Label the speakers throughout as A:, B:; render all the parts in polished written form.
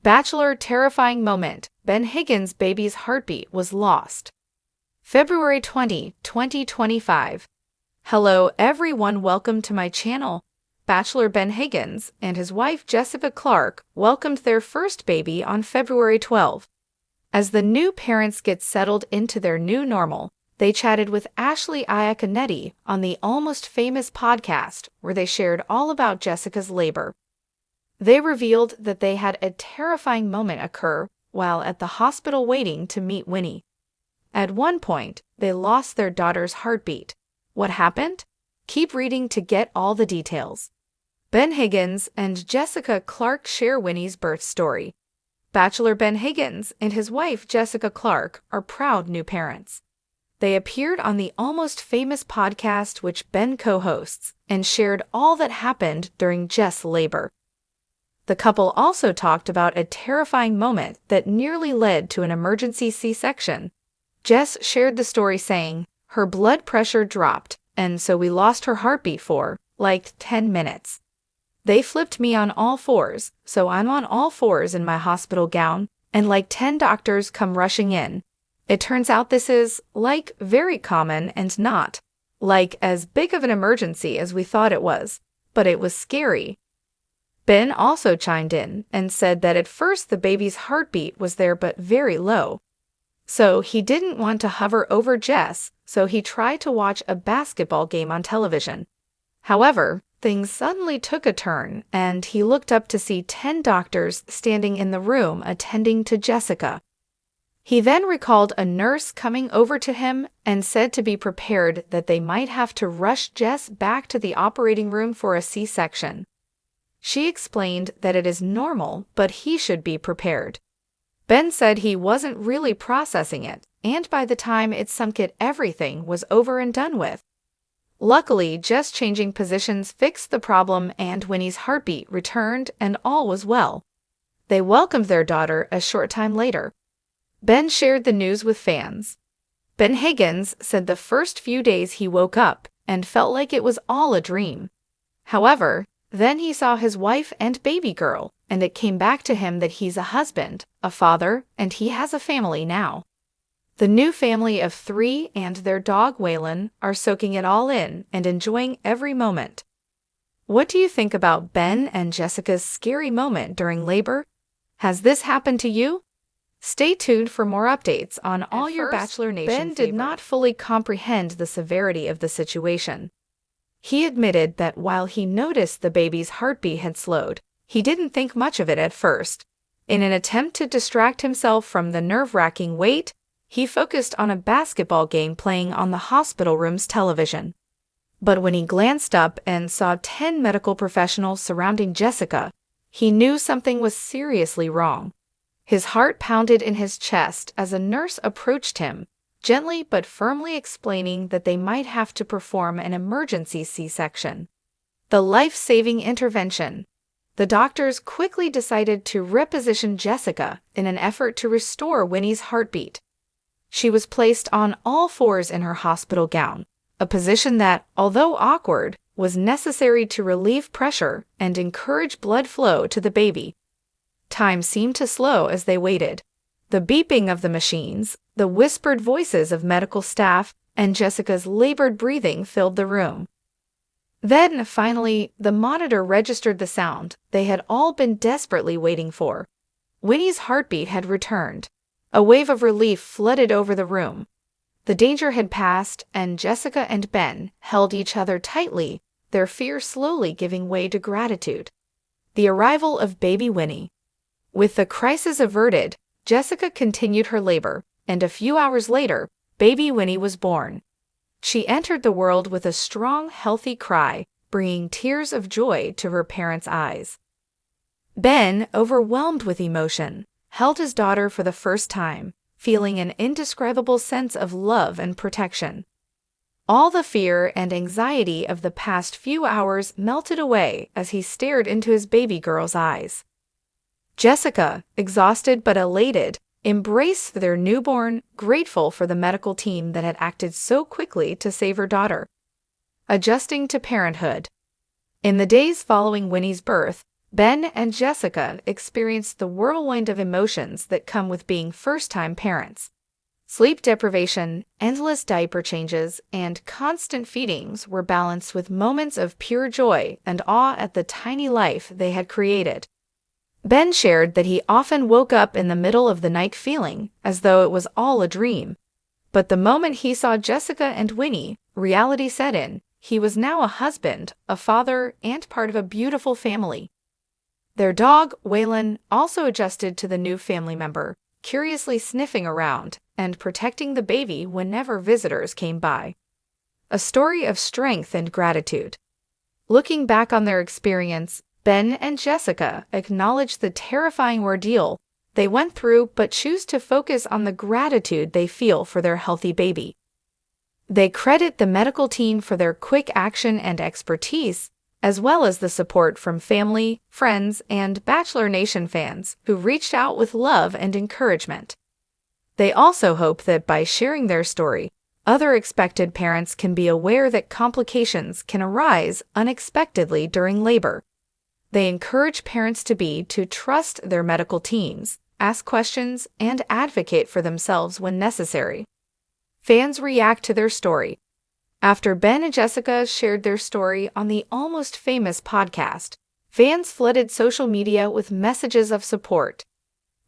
A: Bachelor terrifying moment. Ben Higgins' baby's heartbeat was lost. February 20, 2025. Hello everyone, welcome to my channel. Bachelor Ben Higgins and his wife Jessica Clark welcomed their first baby on February 12. As the new parents get settled into their new normal, they chatted with Ashley Iaconetti on the Almost Famous podcast, where they shared all about Jessica's labor. They revealed that they had a terrifying moment occur while at the hospital waiting to meet Winnie. At one point, they lost their daughter's heartbeat. What happened? Keep reading to get all the details. Ben Higgins and Jessica Clark share Winnie's birth story. Bachelor Ben Higgins and his wife Jessica Clark are proud new parents. They appeared on the Almost Famous podcast, which Ben co-hosts, and shared all that happened during Jess' labor. The couple also talked about a terrifying moment that nearly led to an emergency C-section. Jess shared the story saying, "Her blood pressure dropped, and so we lost her heartbeat for, like, 10 minutes. They flipped me on all fours, so I'm on all fours in my hospital gown, and like 10 doctors come rushing in. It turns out this is, like, very common and not, like, as big of an emergency as we thought it was, but it was scary." Ben also chimed in and said that at first the baby's heartbeat was there but very low. So he didn't want to hover over Jess, so he tried to watch a basketball game on television. However, things suddenly took a turn, and he looked up to see 10 doctors standing in the room attending to Jessica. He then recalled a nurse coming over to him and said to be prepared that they might have to rush Jess back to the operating room for a C-section. She explained that it is normal, but he should be prepared. Ben said he wasn't really processing it, and by the time it sunk in, everything was over and done with. Luckily, just changing positions fixed the problem and Winnie's heartbeat returned and all was well. They welcomed their daughter a short time later. Ben shared the news with fans. Ben Higgins said the first few days he woke up and felt like it was all a dream. However, then he saw his wife and baby girl, and it came back to him that he's a husband, a father, and he has a family now. The new family of 3 and their dog Waylon are soaking it all in and enjoying every moment. What do you think about Ben and Jessica's scary moment during labor? Has this happened to you? Stay tuned for more updates on all your Bachelor Nation favorites. Ben did not fully comprehend the severity of the situation. He admitted that while he noticed the baby's heartbeat had slowed, he didn't think much of it at first. In an attempt to distract himself from the nerve-wracking wait, he focused on a basketball game playing on the hospital room's television. But when he glanced up and saw 10 medical professionals surrounding Jessica, he knew something was seriously wrong. His heart pounded in his chest as a nurse approached him, gently but firmly explaining that they might have to perform an emergency C-section. The life-saving intervention. The doctors quickly decided to reposition Jessica in an effort to restore Winnie's heartbeat. She was placed on all fours in her hospital gown, a position that, although awkward, was necessary to relieve pressure and encourage blood flow to the baby. Time seemed to slow as they waited. The beeping of the machines, the whispered voices of medical staff, and Jessica's labored breathing filled the room. Then, finally, the monitor registered the sound they had all been desperately waiting for. Winnie's heartbeat had returned. A wave of relief flooded over the room. The danger had passed, and Jessica and Ben held each other tightly, their fear slowly giving way to gratitude. The arrival of baby Winnie. With the crisis averted, Jessica continued her labor, and a few hours later, baby Winnie was born. She entered the world with a strong, healthy cry, bringing tears of joy to her parents' eyes. Ben, overwhelmed with emotion, held his daughter for the first time, feeling an indescribable sense of love and protection. All the fear and anxiety of the past few hours melted away as he stared into his baby girl's eyes. Jessica, exhausted but elated, embraced their newborn, grateful for the medical team that had acted so quickly to save her daughter. Adjusting to parenthood. In the days following Winnie's birth, Ben and Jessica experienced the whirlwind of emotions that come with being first-time parents. Sleep deprivation, endless diaper changes, and constant feedings were balanced with moments of pure joy and awe at the tiny life they had created. Ben shared that he often woke up in the middle of the night feeling as though it was all a dream. But the moment he saw Jessica and Winnie, reality set in. He was now a husband, a father, and part of a beautiful family. Their dog, Waylon, also adjusted to the new family member, curiously sniffing around and protecting the baby whenever visitors came by. A story of strength and gratitude. Looking back on their experience, Ben and Jessica acknowledge the terrifying ordeal they went through but choose to focus on the gratitude they feel for their healthy baby. They credit the medical team for their quick action and expertise, as well as the support from family, friends, and Bachelor Nation fans who reached out with love and encouragement. They also hope that by sharing their story, other expected parents can be aware that complications can arise unexpectedly during labor. They encourage parents to trust their medical teams, ask questions, and advocate for themselves when necessary. Fans react to their story. After Ben and Jessica shared their story on the Almost Famous podcast, fans flooded social media with messages of support.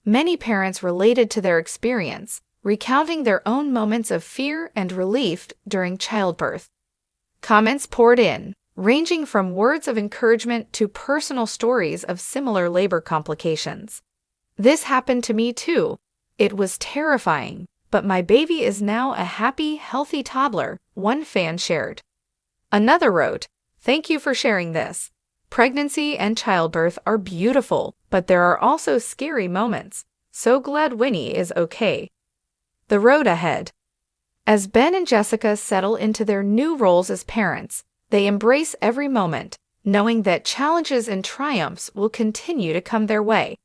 A: Many parents related to their experience, recounting their own moments of fear and relief during childbirth. Comments poured in, ranging from words of encouragement to personal stories of similar labor complications. "This happened to me too. It was terrifying, but my baby is now a happy, healthy toddler," one fan shared. Another wrote, "Thank you for sharing this. Pregnancy and childbirth are beautiful, but there are also scary moments. So glad Winnie is okay." The road ahead. As Ben and Jessica settle into their new roles as parents, they embrace every moment, knowing that challenges and triumphs will continue to come their way.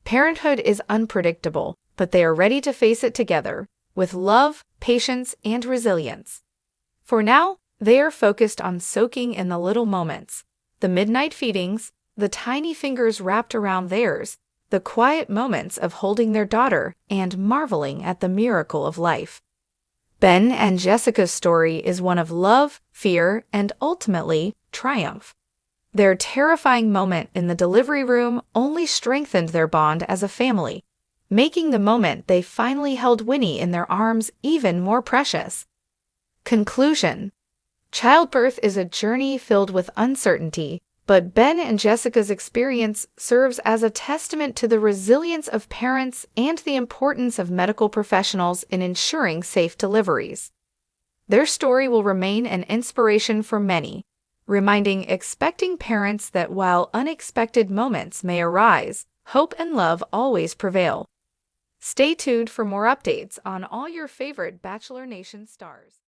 A: Parenthood is unpredictable, but they are ready to face it together, with love, patience, and resilience. For now, they are focused on soaking in the little moments, the midnight feedings, the tiny fingers wrapped around theirs, the quiet moments of holding their daughter and marveling at the miracle of life. Ben and Jessica's story is one of love, fear, and ultimately, triumph. Their terrifying moment in the delivery room only strengthened their bond as a family, making the moment they finally held Winnie in their arms even more precious. Conclusion. Childbirth is a journey filled with uncertainty, but Ben and Jessica's experience serves as a testament to the resilience of parents and the importance of medical professionals in ensuring safe deliveries. Their story will remain an inspiration for many, reminding expecting parents that while unexpected moments may arise, hope and love always prevail. Stay tuned for more updates on all your favorite Bachelor Nation stars.